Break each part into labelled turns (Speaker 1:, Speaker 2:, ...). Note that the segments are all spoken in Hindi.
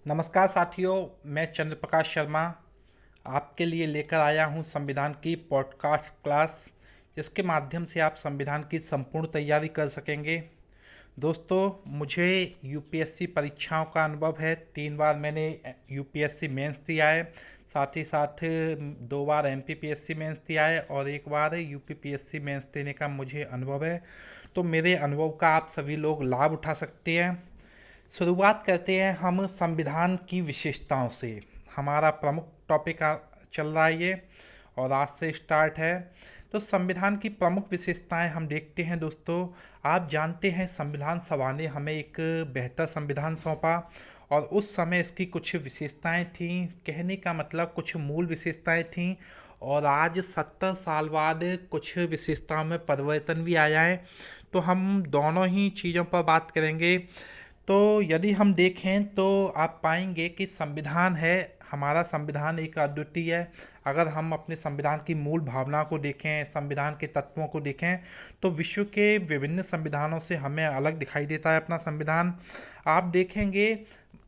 Speaker 1: नमस्कार साथियों, मैं चंद्र प्रकाश शर्मा आपके लिए लेकर आया हूं संविधान की पॉडकास्ट क्लास, जिसके माध्यम से आप संविधान की संपूर्ण तैयारी कर सकेंगे। दोस्तों, मुझे यूपीएससी परीक्षाओं का अनुभव है। 3 बार मैंने यूपीएससी मेंस दिया है, साथ ही साथ 2 बार एमपीपीएससी मेंस दिया है और 1 बार यूपीपीएससी मेंस देने का मुझे अनुभव है। तो मेरे अनुभव का आप सभी लोग लाभ उठा सकते हैं। शुरुआत करते हैं हम संविधान की विशेषताओं से। हमारा प्रमुख टॉपिक चल रहा है ये, और आज से स्टार्ट है। तो संविधान की प्रमुख विशेषताएं हम देखते हैं। दोस्तों, आप जानते हैं संविधान सभा ने हमें एक बेहतर संविधान सौंपा और उस समय इसकी कुछ विशेषताएं थीं। कहने का मतलब कुछ मूल विशेषताएं थीं, और आज 70 साल बाद कुछ विशेषताओं में परिवर्तन भी आया है। तो हम दोनों ही चीज़ों पर बात करेंगे। तो यदि हम देखें तो आप पाएंगे कि संविधान है, हमारा संविधान एक अद्वितीय है। अगर हम अपने संविधान की मूल भावना को देखें, संविधान के तत्वों को देखें, तो विश्व के विभिन्न संविधानों से हमें अलग दिखाई देता है अपना संविधान। आप देखेंगे,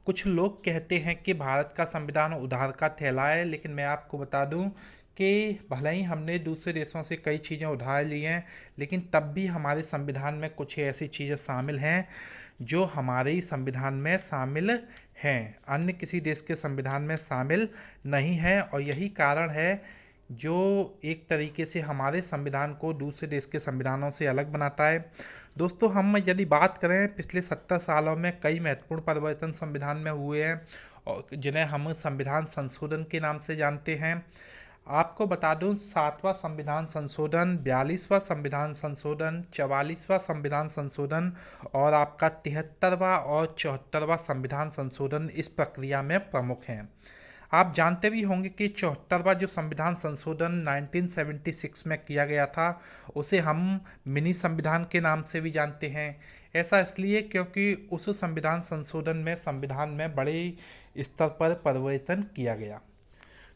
Speaker 1: कुछ लोग कहते हैं कि भारत का संविधान उधार का थैला है, लेकिन मैं आपको बता दूं कि भले ही हमने दूसरे देशों से कई चीज़ें उधार ली हैं, लेकिन तब भी हमारे संविधान में कुछ ऐसी चीज़ें शामिल हैं जो हमारे ही संविधान में शामिल हैं, अन्य किसी देश के संविधान में शामिल नहीं है। और यही कारण है जो एक तरीके से हमारे संविधान को दूसरे देश के संविधानों से अलग बनाता है। दोस्तों, हम यदि बात करें, पिछले 70 सालों में कई महत्वपूर्ण परिवर्तन संविधान में हुए हैं, और जिन्हें हम संविधान संशोधन के नाम से जानते हैं। आपको बता दूं, 7वां संविधान संशोधन, 42वां संविधान संशोधन, 44वां संविधान संशोधन और आपका 73वां और 74वां संविधान संशोधन इस प्रक्रिया में प्रमुख हैं। आप जानते भी होंगे कि 74वां जो संविधान संशोधन 1976 में किया गया था, उसे हम मिनी संविधान के नाम से भी जानते हैं। ऐसा इसलिए क्योंकि उस संविधान संशोधन में संविधान में बड़े स्तर पर परिवर्तन किया गया।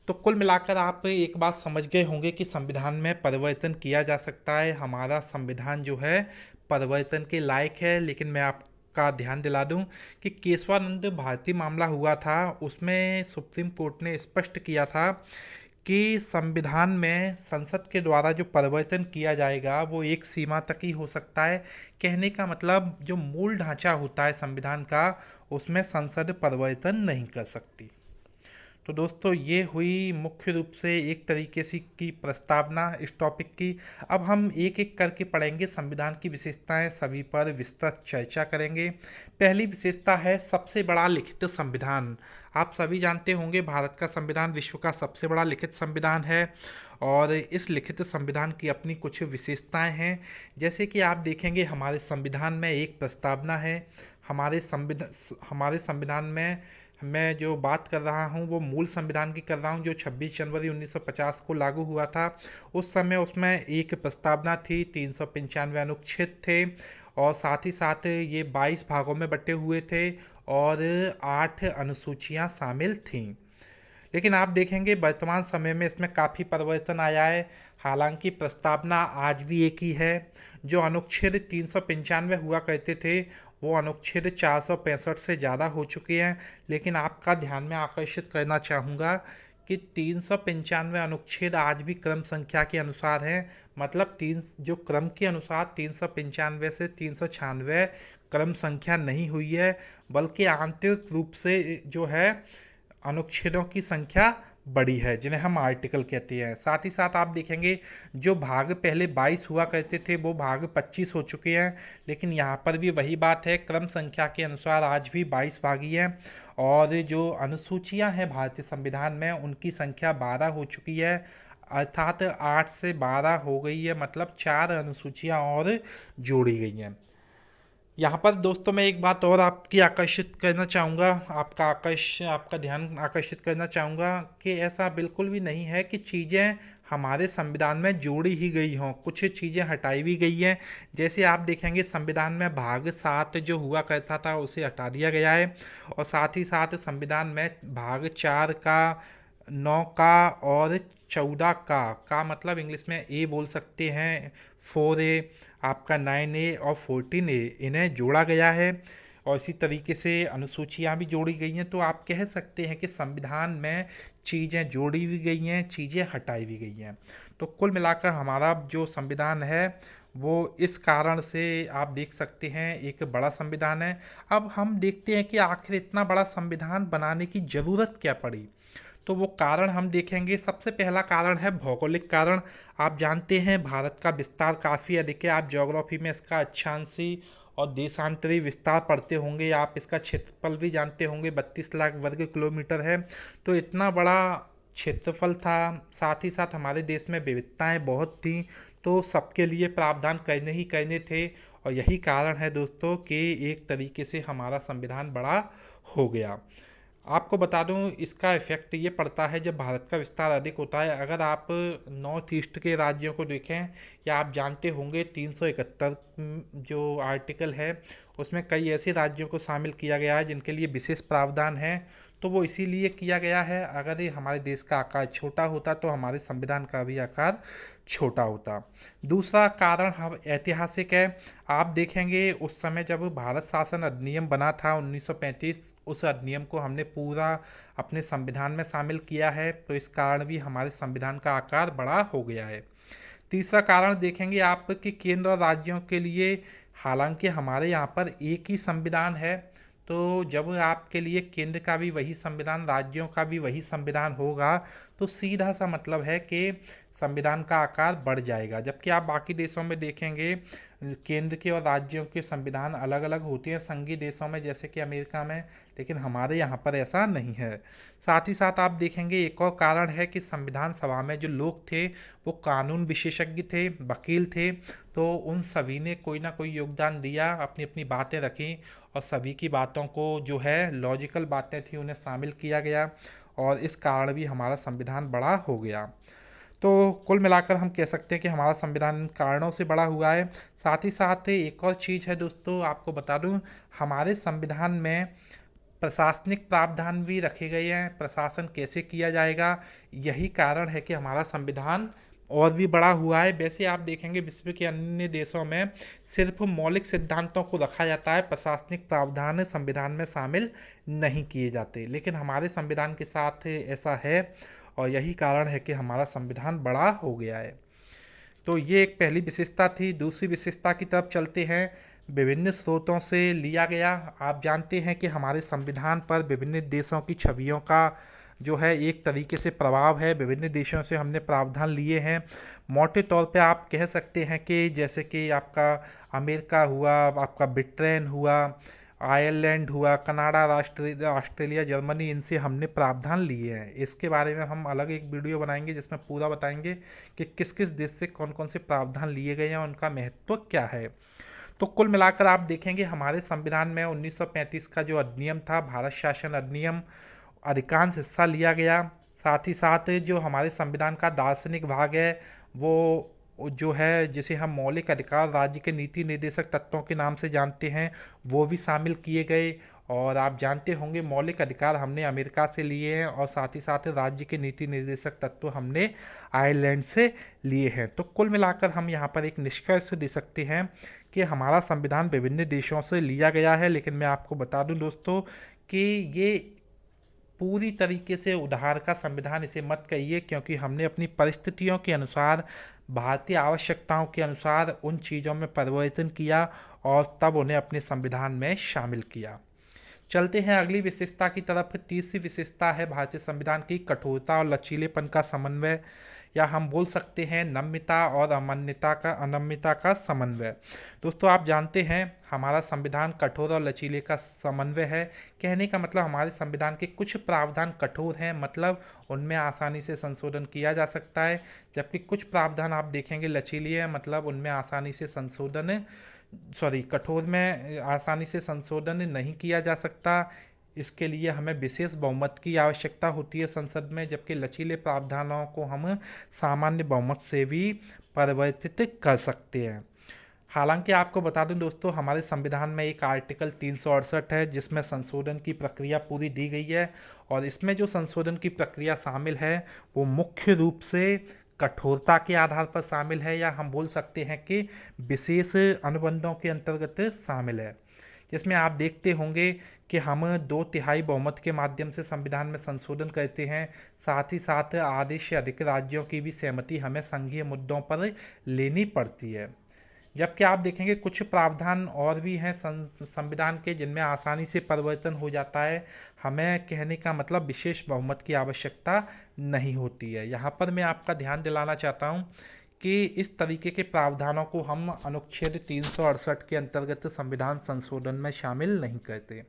Speaker 1: तो कुल मिलाकर आप एक बात समझ गए होंगे कि संविधान में परिवर्तन किया जा सकता है। हमारा संविधान जो है परिवर्तन के लायक है। लेकिन मैं आपका ध्यान दिला दूं कि केशवानंद भारती मामला हुआ था, उसमें सुप्रीम कोर्ट ने स्पष्ट किया था कि संविधान में संसद के द्वारा जो परिवर्तन किया जाएगा वो एक सीमा तक ही हो सकता है। कहने का मतलब, जो मूल ढांचा होता है संविधान का, उसमें संसद परिवर्तन नहीं कर सकती। तो दोस्तों, ये हुई मुख्य रूप से एक तरीके से की प्रस्तावना इस टॉपिक की। अब हम एक एक करके पढ़ेंगे संविधान की विशेषताएं, सभी पर विस्तृत चर्चा करेंगे। पहली विशेषता है सबसे बड़ा लिखित संविधान। आप सभी जानते होंगे भारत का संविधान विश्व का सबसे बड़ा लिखित संविधान है, और इस लिखित संविधान की अपनी कुछ विशेषताएं हैं। जैसे कि आप देखेंगे, हमारे संविधान में एक प्रस्तावना है। हमारे संविधान में मैं जो बात कर रहा हूँ वो मूल संविधान की कर रहा हूँ, जो 26 जनवरी 1950 को लागू हुआ था। उस समय उसमें एक प्रस्तावना थी, 395 अनुच्छेद थे, और साथ ही साथ ये 22 भागों में बटे हुए थे और 8 अनुसूचियाँ शामिल थीं। लेकिन आप देखेंगे वर्तमान समय में इसमें काफ़ी परिवर्तन आया है। हालांकि प्रस्तावना आज भी एक ही है। जो अनुच्छेद 395 हुआ करते थे, वो अनुच्छेद 465 से ज़्यादा हो चुके हैं। लेकिन आपका ध्यान में आकर्षित करना चाहूँगा कि 395 अनुच्छेद आज भी क्रम संख्या के अनुसार हैं। मतलब तीन जो क्रम के अनुसार 395 से 396 क्रम संख्या नहीं हुई है, बल्कि आंतरिक रूप से जो है अनुच्छेदों की संख्या बड़ी है, जिन्हें हम आर्टिकल कहते हैं। साथ ही साथ आप देखेंगे, जो भाग पहले 22 हुआ करते थे वो भाग 25 हो चुके हैं। लेकिन यहाँ पर भी वही बात है, क्रम संख्या के अनुसार आज भी 22 भाग ही हैं। और जो अनुसूचियाँ हैं भारतीय संविधान में, उनकी संख्या 12 हो चुकी है। अर्थात 8 से 12 हो गई है, मतलब 4 अनुसूचियाँ और जोड़ी गई हैं। यहाँ पर दोस्तों, मैं एक बात और आपकी आकर्षित करना चाहूँगा, आपका ध्यान आकर्षित करना चाहूँगा कि ऐसा बिल्कुल भी नहीं है कि चीज़ें हमारे संविधान में जोड़ी ही गई हों, कुछ चीज़ें हटाई भी गई हैं। जैसे आप देखेंगे, संविधान में भाग 7 जो हुआ करता था उसे हटा दिया गया है, और साथ ही साथ संविधान में भाग 4 का, 9 का और 14 का मतलब इंग्लिश में ए बोल सकते हैं, 4A, आपका 9A और 14A, इन्हें जोड़ा गया है। और इसी तरीके से अनुसूचियां भी जोड़ी गई हैं। तो आप कह सकते हैं कि संविधान में चीज़ें जोड़ी भी गई हैं, चीज़ें हटाई भी गई हैं। तो कुल मिलाकर हमारा जो संविधान है वो इस कारण से आप देख सकते हैं एक बड़ा संविधान है। अब हम देखते हैं कि आखिर इतना बड़ा संविधान बनाने की ज़रूरत क्या पड़ी। तो वो कारण हम देखेंगे। सबसे पहला कारण है भौगोलिक कारण। आप जानते हैं भारत का विस्तार काफ़ी अधिक है। आप ज्योग्राफी में इसका अक्षांशी और देशांतरी विस्तार पढ़ते होंगे। आप इसका क्षेत्रफल भी जानते होंगे, 32 लाख वर्ग किलोमीटर है। तो इतना बड़ा क्षेत्रफल था, साथ ही साथ हमारे देश में विविधताएं बहुत थी। तो सबके लिए प्रावधान करने ही करने थे। और यही कारण है दोस्तों कि एक तरीके से हमारा संविधान बड़ा हो गया। आपको बता दूं इसका इफेक्ट ये पड़ता है जब भारत का विस्तार अधिक होता है। अगर आप नॉर्थ ईस्ट के राज्यों को देखें, या आप जानते होंगे 371 जो आर्टिकल है उसमें कई ऐसे राज्यों को शामिल किया गया है जिनके लिए विशेष प्रावधान है। तो वो इसीलिए किया गया है। अगर ये हमारे देश का आकार छोटा होता तो हमारे संविधान का भी आकार छोटा होता। दूसरा कारण हम ऐतिहासिक है। आप देखेंगे उस समय जब भारत शासन अधिनियम बना था 1935, उस अधिनियम को हमने पूरा अपने संविधान में शामिल किया है। तो इस कारण भी हमारे संविधान का आकार बड़ा हो गया है। तीसरा कारण देखेंगे आप कि केंद्र और राज्यों के लिए, हालांकि हमारे यहाँ पर एक ही संविधान है, तो जब आपके लिए केंद्र का भी वही संविधान, राज्यों का भी वही संविधान होगा, तो सीधा सा मतलब है कि संविधान का आकार बढ़ जाएगा। जबकि आप बाकी देशों में देखेंगे केंद्र के और राज्यों के संविधान अलग अलग होते हैं, संघीय देशों में जैसे कि अमेरिका में, लेकिन हमारे यहाँ पर ऐसा नहीं है। साथ ही साथ आप देखेंगे एक और कारण है कि संविधान सभा में जो लोग थे वो कानून विशेषज्ञ थे, वकील थे। तो उन सभी ने कोई ना कोई योगदान दिया, अपनी अपनी बातें रखी, और सभी की बातों को जो है लॉजिकल बातें थी उन्हें शामिल किया गया। और इस कारण भी हमारा संविधान बड़ा हो गया। तो कुल मिलाकर हम कह सकते हैं कि हमारा संविधान इन कारणों से बड़ा हुआ है। साथ ही साथ एक और चीज़ है दोस्तों, आपको बता दूं, हमारे संविधान में प्रशासनिक प्रावधान भी रखे गए हैं। प्रशासन कैसे किया जाएगा, यही कारण है कि हमारा संविधान और भी बड़ा हुआ है। वैसे आप देखेंगे विश्व के अन्य देशों में सिर्फ मौलिक सिद्धांतों को रखा जाता है, प्रशासनिक प्रावधान संविधान में शामिल नहीं किए जाते, लेकिन हमारे संविधान के साथ ऐसा है। और यही कारण है कि हमारा संविधान बड़ा हो गया है। तो ये एक पहली विशेषता थी। दूसरी विशेषता की तरफ चलते हैं। विभिन्न स्रोतों से लिया गया। आप जानते हैं कि हमारे संविधान पर विभिन्न देशों की छवियों का जो है एक तरीके से प्रभाव है। विभिन्न देशों से हमने प्रावधान लिए हैं। मोटे तौर पे आप कह सकते हैं कि जैसे कि आपका अमेरिका हुआ, आपका ब्रिटेन हुआ, आयरलैंड हुआ, कनाडा, ऑस्ट्रेलिया, जर्मनी, इनसे हमने प्रावधान लिए हैं। इसके बारे में हम अलग एक वीडियो बनाएंगे जिसमें पूरा बताएंगे कि किस किस देश से कौन कौन से प्रावधान लिए गए हैं और उनका महत्व क्या है। तो कुल मिलाकर आप देखेंगे हमारे संविधान में 1935 का जो अधिनियम था, भारत शासन अधिनियम, अधिकांश हिस्सा लिया गया। साथ ही साथ जो हमारे संविधान का दार्शनिक भाग है वो जो है, जिसे हम मौलिक अधिकार राज्य के नीति निर्देशक तत्वों के नाम से जानते हैं, वो भी शामिल किए गए। और आप जानते होंगे मौलिक अधिकार हमने अमेरिका से लिए हैं, और साथ ही साथ राज्य के नीति निर्देशक तत्व हमने आयरलैंड से लिए हैं। तो कुल मिलाकर हम यहाँ पर एक निष्कर्ष दे सकते हैं कि हमारा संविधान विभिन्न देशों से लिया गया है। लेकिन मैं आपको बता दूं दोस्तों कि ये पूरी तरीके से उधार का संविधान इसे मत कहिए, क्योंकि हमने अपनी परिस्थितियों के अनुसार, भारतीय आवश्यकताओं के अनुसार उन चीज़ों में परिवर्तन किया और तब उन्हें अपने संविधान में शामिल किया। चलते हैं अगली विशेषता की तरफ। तीसरी विशेषता है भारतीय संविधान की कठोरता और लचीलेपन का समन्वय, या हम बोल सकते हैं नम्यता और अनम्यता का समन्वय। दोस्तों आप जानते हैं हमारा संविधान कठोर और लचीले का समन्वय है। कहने का मतलब हमारे संविधान के कुछ प्रावधान कठोर हैं, मतलब उनमें आसानी से संशोधन किया जा सकता है, जबकि कुछ प्रावधान आप देखेंगे लचीले हैं, मतलब उनमें आसानी से कठोर में आसानी से संशोधन नहीं किया जा सकता। इसके लिए हमें विशेष बहुमत की आवश्यकता होती है संसद में, जबकि लचीले प्रावधानों को हम सामान्य बहुमत से भी परिवर्तित कर सकते हैं। हालांकि आपको बता दूं दोस्तों, हमारे संविधान में एक आर्टिकल 368 है जिसमें संशोधन की प्रक्रिया पूरी दी गई है। और इसमें जो संशोधन की प्रक्रिया शामिल है वो मुख्य रूप से कठोरता के आधार पर शामिल है, या हम बोल सकते हैं कि विशेष अनुबंधों के अंतर्गत शामिल है। जिसमें आप देखते होंगे कि हम 2/3 बहुमत के माध्यम से संविधान में संशोधन करते हैं। साथ ही साथ आधे से अधिक राज्यों की भी सहमति हमें संघीय मुद्दों पर लेनी पड़ती है। जबकि आप देखेंगे कुछ प्रावधान और भी हैं संविधान के जिनमें आसानी से परिवर्तन हो जाता है। हमें कहने का मतलब विशेष बहुमत की आवश्यकता नहीं होती है। यहाँ पर मैं आपका ध्यान दिलाना चाहता हूँ कि इस तरीके के प्रावधानों को हम अनुच्छेद 368 के अंतर्गत संविधान संशोधन में शामिल नहीं करते।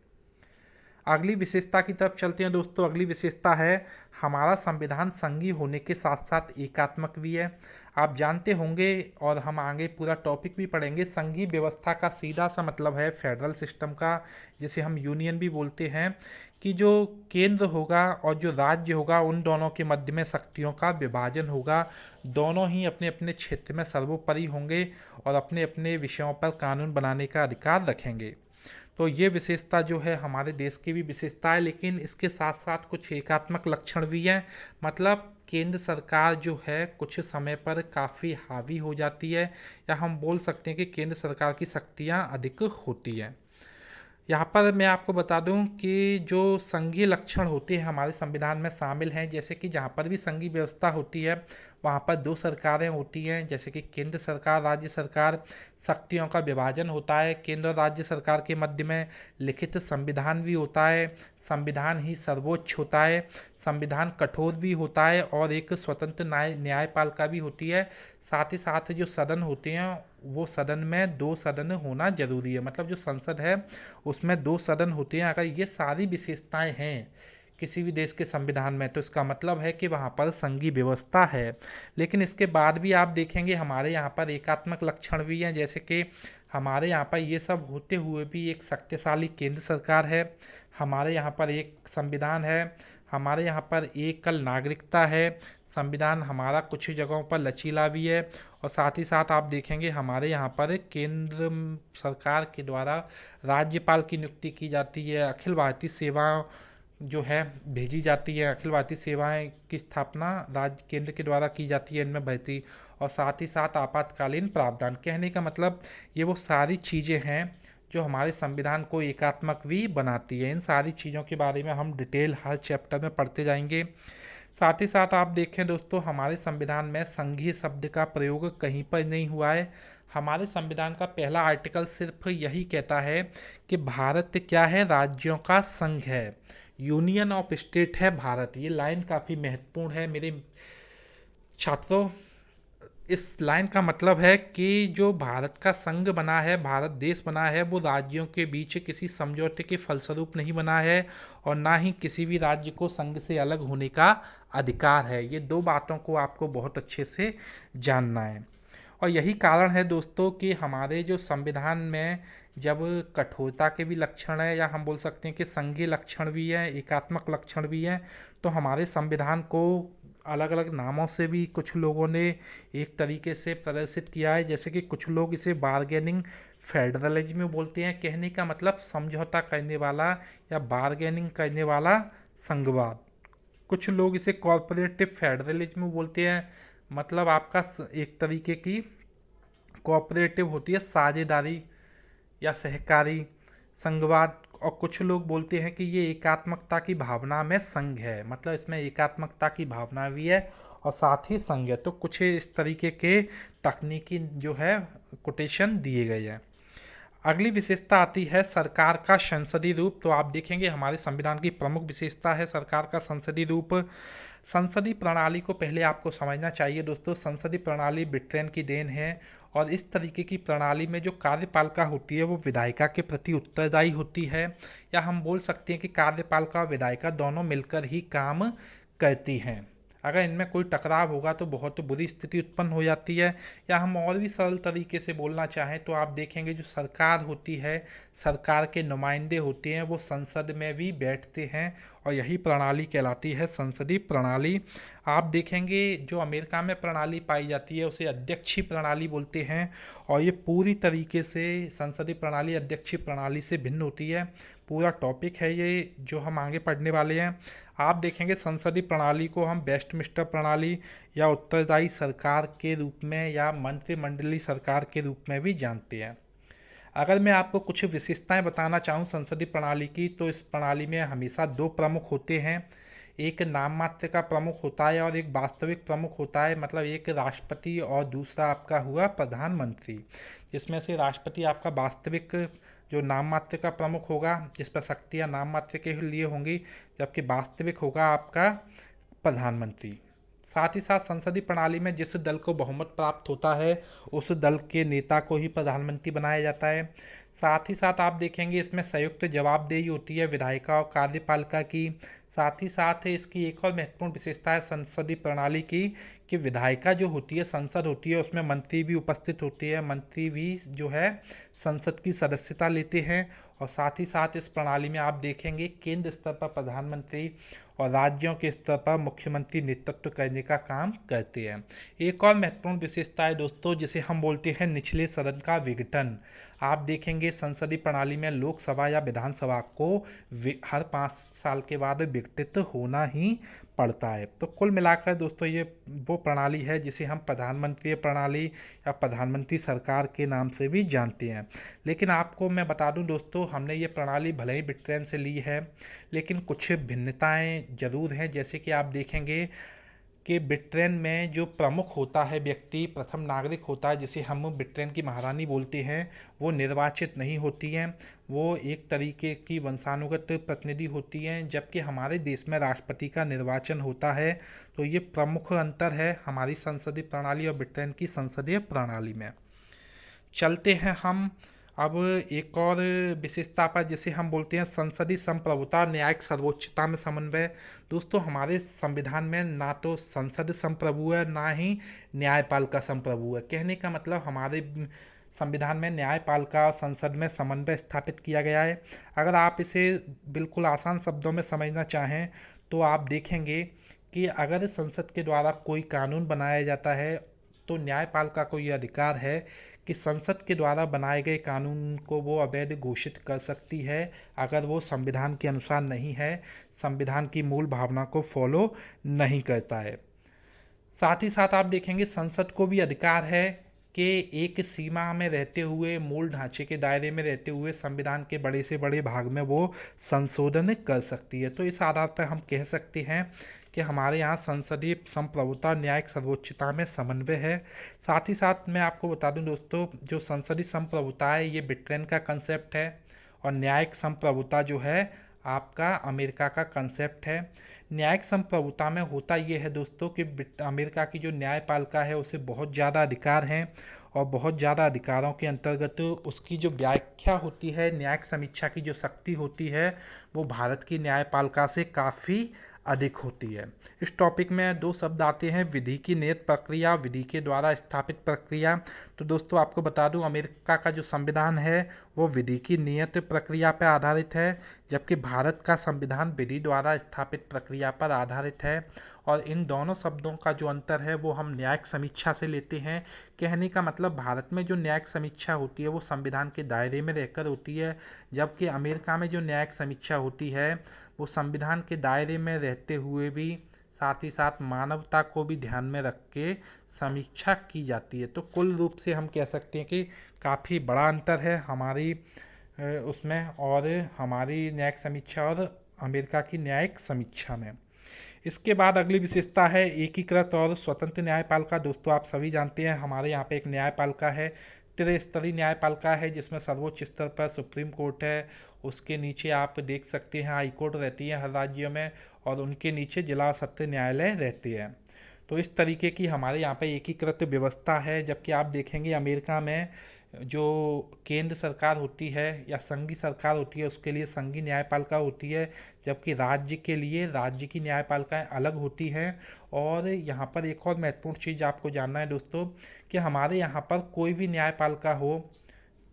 Speaker 1: अगली विशेषता की तरफ चलते हैं दोस्तों। अगली विशेषता है हमारा संविधान संघीय होने के साथ साथ एकात्मक भी है। आप जानते होंगे और हम आगे पूरा टॉपिक भी पढ़ेंगे, संघीय व्यवस्था का सीधा सा मतलब है फेडरल सिस्टम का, जिसे हम यूनियन भी बोलते हैं, कि जो केंद्र होगा और जो राज्य होगा उन दोनों के मध्य में शक्तियों का विभाजन होगा। दोनों ही अपने अपने क्षेत्र में सर्वोपरि होंगे और अपने अपने विषयों पर कानून बनाने का अधिकार रखेंगे। तो ये विशेषता जो है हमारे देश की भी विशेषता है, लेकिन इसके साथ साथ कुछ एकात्मक लक्षण भी हैं। मतलब केंद्र सरकार जो है कुछ समय पर काफ़ी हावी हो जाती है, या हम बोल सकते हैं कि केंद्र सरकार की शक्तियाँ अधिक होती हैं। यहाँ पर मैं आपको बता दूं कि जो संघीय लक्षण होते हैं हमारे संविधान में शामिल हैं, जैसे कि जहाँ पर भी संघीय व्यवस्था होती है वहाँ पर 2 सरकारें होती हैं, जैसे कि केंद्र सरकार, राज्य सरकार। शक्तियों का विभाजन होता है, केंद्र और राज्य सरकार के मध्य में लिखित संविधान भी होता है। संविधान ही सर्वोच्च होता है। संविधान कठोर भी होता है और एक स्वतंत्र न्यायपालिका भी होती है। साथ ही साथ जो सदन होते हैं वो सदन में 2 सदन होना जरूरी है। मतलब जो संसद है उसमें 2 सदन होते हैं। अगर ये सारी विशेषताएं हैं किसी भी देश के संविधान में तो इसका मतलब है कि वहाँ पर संघीय व्यवस्था है। लेकिन इसके बाद भी आप देखेंगे हमारे यहाँ पर एकात्मक लक्षण भी हैं, जैसे कि हमारे यहाँ पर ये सब होते हुए भी एक शक्तिशाली केंद्र सरकार है, हमारे यहाँ पर एक संविधान है, हमारे यहाँ पर एकल नागरिकता है, संविधान हमारा कुछ जगहों पर लचीला भी है, और साथ ही साथ आप देखेंगे हमारे यहाँ पर केंद्र सरकार के द्वारा राज्यपाल की नियुक्ति की जाती है। अखिल भारतीय सेवाओं जो है भेजी जाती है, अखिल भारतीय सेवाएं की स्थापना राज्य केंद्र के द्वारा की जाती है इनमें भर्ती, और साथ ही साथ आपातकालीन प्रावधान। कहने का मतलब ये वो सारी चीज़ें हैं जो हमारे संविधान को एकात्मक भी बनाती है। इन सारी चीज़ों के बारे में हम डिटेल हर चैप्टर में पढ़ते जाएंगे। साथ ही साथ आप देखें दोस्तों हमारे संविधान में संघीय शब्द का प्रयोग कहीं पर नहीं हुआ है। हमारे संविधान का पहला आर्टिकल सिर्फ यही कहता है कि भारत क्या है, राज्यों का संघ है, यूनियन ऑफ स्टेट है भारत। ये लाइन काफ़ी महत्वपूर्ण है मेरे छात्रों। इस लाइन का मतलब है कि जो भारत का संघ बना है, भारत देश बना है, वो राज्यों के बीच किसी समझौते के फलस्वरूप नहीं बना है, और ना ही किसी भी राज्य को संघ से अलग होने का अधिकार है। ये 2 बातों को आपको बहुत अच्छे से जानना है। और यही कारण है दोस्तों कि हमारे जो संविधान में जब कठोरता के भी लक्षण है, या हम बोल सकते हैं कि संघीय लक्षण भी है, एकात्मक लक्षण भी है, तो हमारे संविधान को अलग अलग नामों से भी कुछ लोगों ने एक तरीके से प्रदर्शित किया है। जैसे कि कुछ लोग इसे बार्गेनिंग फेडरलिज्म बोलते हैं, कहने का मतलब समझौता करने वाला या बार्गेनिंग करने वाला संघवाद। कुछ लोग इसे कॉर्पोरेटिव फेडरलिज्म बोलते हैं, मतलब आपका एक तरीके की कोऑपरेटिव होती है, साझेदारी या सहकारी संघवाद। और कुछ लोग बोलते हैं कि ये एकात्मकता की भावना में संघ है, मतलब इसमें एकात्मकता की भावना भी है और साथ ही संघ है। तो कुछ इस तरीके के तकनीकी जो है कोटेशन दिए गए हैं। अगली विशेषता आती है सरकार का संसदीय रूप। तो आप देखेंगे हमारे संविधान की प्रमुख विशेषता है सरकार का संसदीय रूप। संसदीय प्रणाली को पहले आपको समझना चाहिए दोस्तों। संसदीय प्रणाली ब्रिटेन की देन है, और इस तरीके की प्रणाली में जो कार्यपालिका होती है वो विधायिका के प्रति उत्तरदायी होती है, या हम बोल सकते हैं कि कार्यपालिका और विधायिका दोनों मिलकर ही काम करती हैं। अगर इनमें कोई टकराव होगा तो बहुत बुरी स्थिति उत्पन्न हो जाती है। या हम और भी सरल तरीके से बोलना चाहें तो आप देखेंगे जो सरकार होती है, सरकार के नुमाइंदे होते हैं, वो संसद में भी बैठते हैं, और यही प्रणाली कहलाती है संसदीय प्रणाली। आप देखेंगे जो अमेरिका में प्रणाली पाई जाती है उसे अध्यक्षीय प्रणाली बोलते हैं, और ये पूरी तरीके से संसदीय प्रणाली अध्यक्षीय प्रणाली से भिन्न होती है। पूरा टॉपिक है ये जो हम आगे पढ़ने वाले हैं। आप देखेंगे संसदीय प्रणाली को हम वेस्टमिंस्टर प्रणाली या उत्तरदायी सरकार के रूप में या मंत्रिमंडलीय सरकार के रूप में भी जानते हैं। अगर मैं आपको कुछ विशेषताएं बताना चाहूँ संसदीय प्रणाली की, तो इस प्रणाली में हमेशा दो प्रमुख होते हैं। एक नाम मात्र का प्रमुख होता है और एक वास्तविक प्रमुख होता है, मतलब एक राष्ट्रपति और दूसरा आपका हुआ प्रधानमंत्री, जिसमें से राष्ट्रपति आपका वास्तविक जो नाम मात्र का प्रमुख होगा, जिस पर शक्तियाँ नाम मात्र के लिए होंगी, जबकि वास्तविक होगा आपका प्रधानमंत्री। साथ ही साथ संसदीय प्रणाली में जिस दल को बहुमत प्राप्त होता है उस दल के नेता को ही प्रधानमंत्री बनाया जाता है। साथ ही साथ आप देखेंगे इसमें संयुक्त जवाबदेही होती है विधायिका और कार्यपालिका की। साथ ही साथ इसकी एक और महत्वपूर्ण विशेषता है संसदीय प्रणाली की कि विधायिका जो होती है, संसद होती है, उसमें मंत्री भी उपस्थित होती है, मंत्री भी जो है संसद की सदस्यता लेते हैं। और साथ ही साथ इस प्रणाली में आप देखेंगे केंद्र स्तर पर प्रधानमंत्री और राज्यों के स्तर पर मुख्यमंत्री नेतृत्व करने का काम करते हैं। एक और महत्वपूर्ण विशेषता है दोस्तों, जिसे हम बोलते हैं निचले सदन का विघटन। आप देखेंगे संसदीय प्रणाली में लोकसभा या विधानसभा को हर 5 साल के बाद विघटित होना ही पड़ता है। तो कुल मिलाकर दोस्तों ये वो प्रणाली है जिसे हम प्रधानमंत्री प्रणाली या प्रधानमंत्री सरकार के नाम से भी जानते हैं। लेकिन आपको मैं बता दूं दोस्तों, हमने ये प्रणाली भले ही ब्रिटेन से ली है, लेकिन कुछ भिन्नताएं जरूर हैं। जैसे कि आप देखेंगे कि ब्रिटेन में जो प्रमुख होता है व्यक्ति, प्रथम नागरिक होता है, जिसे हम ब्रिटेन की महारानी बोलते हैं, वो निर्वाचित नहीं होती हैं। वो एक तरीके की वंशानुगत प्रतिनिधि होती हैं, जबकि हमारे देश में राष्ट्रपति का निर्वाचन होता है। तो ये प्रमुख अंतर है हमारी संसदीय प्रणाली और ब्रिटेन की संसदीय प्रणाली में। चलते हैं हम अब एक और विशेषता पर, जिसे हम बोलते हैं संसदीय संप्रभुता, न्यायिक सर्वोच्चता में समन्वय। दोस्तों हमारे संविधान में ना तो संसद संप्रभु है, ना ही न्यायपालिका संप्रभु है। कहने का मतलब हमारे संविधान में न्यायपालिका और संसद में समन्वय स्थापित किया गया है। अगर आप इसे बिल्कुल आसान शब्दों में समझना चाहें तो आप देखेंगे कि अगर संसद के द्वारा कोई कानून बनाया जाता है तो न्यायपालिका को यह अधिकार है कि संसद के द्वारा बनाए गए कानून को वो अवैध घोषित कर सकती है अगर वो संविधान के अनुसार नहीं है, संविधान की मूल भावना को फॉलो नहीं करता है। साथ ही साथ आप देखेंगे संसद को भी अधिकार है कि एक सीमा में रहते हुए, मूल ढांचे के दायरे में रहते हुए संविधान के बड़े से बड़े भाग में वो संशोधन कर सकती है। तो इस आधार पर हम कह सकते हैं कि हमारे यहाँ संसदीय संप्रभुता, न्यायिक सर्वोच्चता में समन्वय है। साथ ही साथ मैं आपको बता दूं दोस्तों, जो संसदीय संप्रभुता है ये ब्रिटेन का कंसेप्ट है और न्यायिक संप्रभुता जो है आपका अमेरिका का कंसेप्ट है। न्यायिक संप्रभुता में होता ये है दोस्तों कि अमेरिका की जो न्यायपालिका है उसे बहुत ज़्यादा अधिकार हैं और बहुत ज़्यादा अधिकारों के अंतर्गत उसकी जो व्याख्या होती है, न्यायिक समीक्षा की जो शक्ति होती है, वो भारत की न्यायपालिका से काफ़ी अधिक होती है। इस टॉपिक में दो शब्द आते हैं, विधि की नियत प्रक्रिया, विधि के द्वारा स्थापित प्रक्रिया। तो दोस्तों आपको बता दूं, अमेरिका का जो संविधान है वो विधि की नियत प्रक्रिया पर आधारित है, जबकि भारत का संविधान विधि द्वारा स्थापित प्रक्रिया पर आधारित है। और इन दोनों शब्दों का जो अंतर है वो हम न्यायिक समीक्षा से लेते हैं। कहने का मतलब भारत में जो न्यायिक समीक्षा होती है वो संविधान के दायरे में रहकर होती है, जबकि अमेरिका में जो न्यायिक समीक्षा होती है वो संविधान के दायरे में रहते हुए भी साथ ही साथ मानवता को भी ध्यान में रख के समीक्षा की जाती है। तो कुल रूप से हम कह सकते हैं कि काफ़ी बड़ा अंतर है हमारी उसमें और हमारी न्यायिक समीक्षा और अमेरिका की न्यायिक समीक्षा में। इसके बाद अगली विशेषता है एकीकृत और स्वतंत्र न्यायपालिका। दोस्तों आप सभी जानते हैं हमारे यहाँ पे एक न्यायपालिका है, त्रिस्तरीय न्यायपालिका है, जिसमें सर्वोच्च स्तर पर सुप्रीम कोर्ट है, उसके नीचे आप देख सकते हैं हाई कोर्ट रहती है हर राज्य में, और उनके नीचे जिला और सत्र न्यायालय रहते हैं। तो इस तरीके की हमारे यहाँ पे एकीकृत व्यवस्था है। जबकि आप देखेंगे अमेरिका में जो केंद्र सरकार होती है या संघीय सरकार होती है उसके लिए संघीय न्यायपालिका होती है, जबकि राज्य के लिए राज्य की न्यायपालिकाएं अलग होती हैं। और यहाँ पर एक और महत्वपूर्ण चीज़ आपको जानना है दोस्तों कि हमारे यहाँ पर कोई भी न्यायपालिका हो,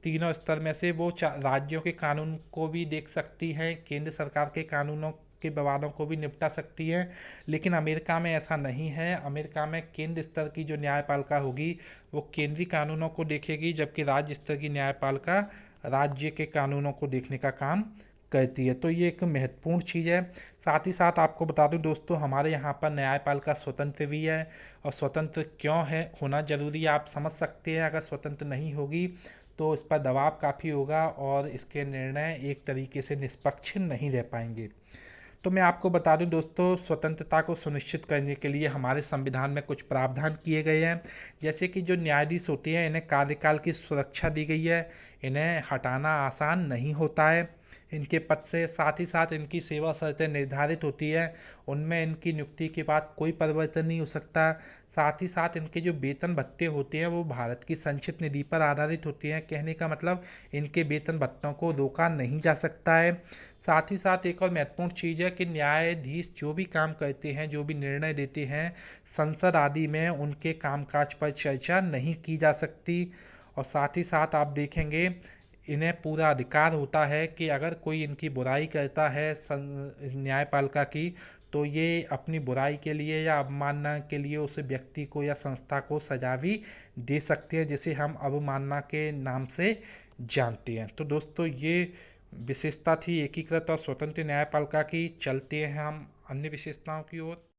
Speaker 1: तीनों स्तर में से वो राज्यों के कानून को भी देख सकती है, केंद्र सरकार के कानूनों के विवादों को भी निपटा सकती है। लेकिन अमेरिका में ऐसा नहीं है। अमेरिका में केंद्र स्तर की जो न्यायपालिका होगी वो केंद्रीय कानूनों को देखेगी, जबकि राज्य स्तर की न्यायपालिका राज्य के कानूनों को देखने का काम करती है। तो ये एक महत्वपूर्ण चीज़ है। साथ ही साथ आपको बता दूं दोस्तों, हमारे यहाँ पर न्यायपालिका स्वतंत्र भी है। और स्वतंत्र क्यों है, होना जरूरी है, आप समझ सकते हैं। अगर स्वतंत्र नहीं होगी तो इस पर दबाव काफ़ी होगा और इसके निर्णय एक तरीके से निष्पक्ष नहीं रह पाएंगे। तो मैं आपको बता दूं दोस्तों, स्वतंत्रता को सुनिश्चित करने के लिए हमारे संविधान में कुछ प्रावधान किए गए हैं। जैसे कि जो न्यायाधीश होते हैं, इन्हें कार्यकाल की सुरक्षा दी गई है, इन्हें हटाना आसान नहीं होता है इनके पद से। साथ ही साथ इनकी सेवा शर्तें निर्धारित होती है, उनमें इनकी नियुक्ति के बाद कोई परिवर्तन नहीं हो सकता। साथ ही साथ इनके जो वेतन भत्ते होते हैं वो भारत की संचित निधि पर आधारित होते हैं। कहने का मतलब इनके वेतन भत्तों को रोका नहीं जा सकता है। साथ ही साथ एक और महत्वपूर्ण चीज़ है कि न्यायाधीश जो भी काम करते हैं, जो भी निर्णय देते हैं, संसद आदि में उनके कामकाज पर चर्चा नहीं की जा सकती। और साथ ही साथ आप देखेंगे, इन्हें पूरा अधिकार होता है कि अगर कोई इनकी बुराई करता है न्यायपालिका की, तो ये अपनी बुराई के लिए या अवमानना के लिए उस व्यक्ति को या संस्था को सजा भी दे सकते हैं, जिसे हम अवमानना के नाम से जानते हैं। तो दोस्तों, ये विशेषता थी एकीकृत और स्वतंत्र न्यायपालिका की। चलते हैं हम अन्य विशेषताओं की ओर।